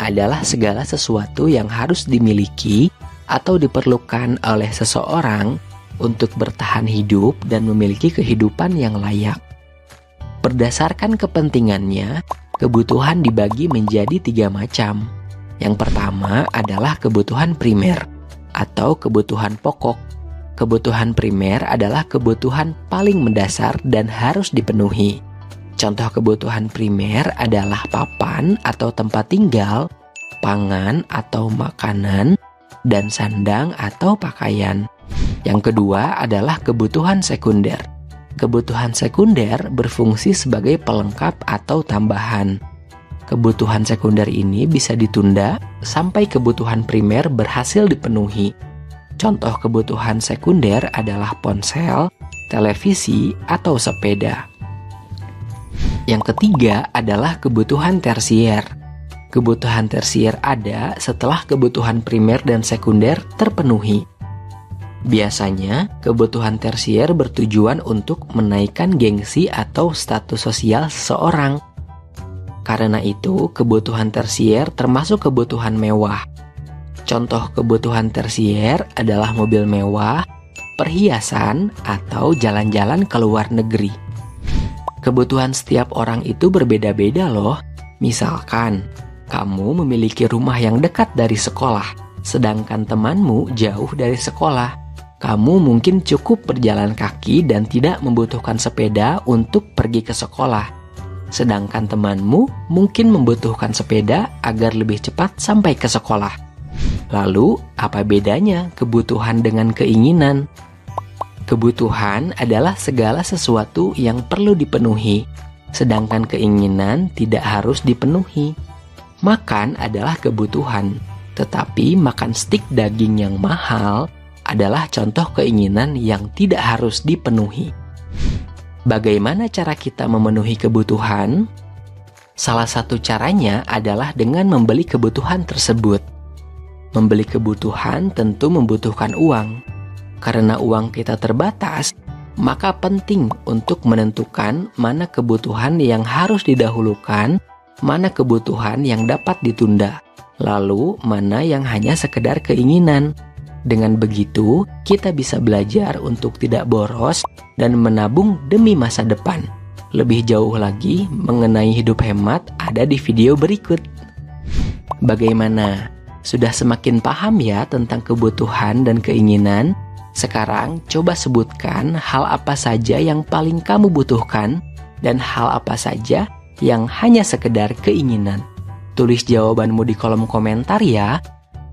adalah segala sesuatu yang harus dimiliki atau diperlukan oleh seseorang untuk bertahan hidup dan memiliki kehidupan yang layak. Berdasarkan kepentingannya, kebutuhan dibagi menjadi 3 macam. Yang pertama adalah kebutuhan primer atau kebutuhan pokok. Kebutuhan primer adalah kebutuhan paling mendasar dan harus dipenuhi. Contoh kebutuhan primer adalah papan atau tempat tinggal, pangan atau makanan, dan sandang atau pakaian. Yang kedua adalah kebutuhan sekunder. Kebutuhan sekunder berfungsi sebagai pelengkap atau tambahan. Kebutuhan sekunder ini bisa ditunda sampai kebutuhan primer berhasil dipenuhi. Contoh kebutuhan sekunder adalah ponsel, televisi, atau sepeda. Yang ketiga adalah kebutuhan tersier. Kebutuhan tersier ada setelah kebutuhan primer dan sekunder terpenuhi. Biasanya, kebutuhan tersier bertujuan untuk menaikkan gengsi atau status sosial seseorang. Karena itu, kebutuhan tersier termasuk kebutuhan mewah. Contoh kebutuhan tersier adalah mobil mewah, perhiasan, atau jalan-jalan ke luar negeri. Kebutuhan setiap orang itu berbeda-beda loh. Misalkan, kamu memiliki rumah yang dekat dari sekolah, sedangkan temanmu jauh dari sekolah. Kamu mungkin cukup berjalan kaki dan tidak membutuhkan sepeda untuk pergi ke sekolah. Sedangkan temanmu mungkin membutuhkan sepeda agar lebih cepat sampai ke sekolah. Lalu, apa bedanya kebutuhan dengan keinginan? Kebutuhan adalah segala sesuatu yang perlu dipenuhi, sedangkan keinginan tidak harus dipenuhi. Makan adalah kebutuhan, tetapi makan stik daging yang mahal adalah contoh keinginan yang tidak harus dipenuhi. Bagaimana cara kita memenuhi kebutuhan? Salah satu caranya adalah dengan membeli kebutuhan tersebut. Membeli kebutuhan tentu membutuhkan uang. Karena uang kita terbatas, maka penting untuk menentukan mana kebutuhan yang harus didahulukan, mana kebutuhan yang dapat ditunda, lalu mana yang hanya sekedar keinginan. Dengan begitu, kita bisa belajar untuk tidak boros dan menabung demi masa depan. Lebih jauh lagi mengenai hidup hemat ada di video berikut. Bagaimana? Sudah semakin paham ya tentang kebutuhan dan keinginan? Sekarang coba sebutkan hal apa saja yang paling kamu butuhkan dan hal apa saja yang hanya sekedar keinginan. Tulis jawabanmu di kolom komentar ya.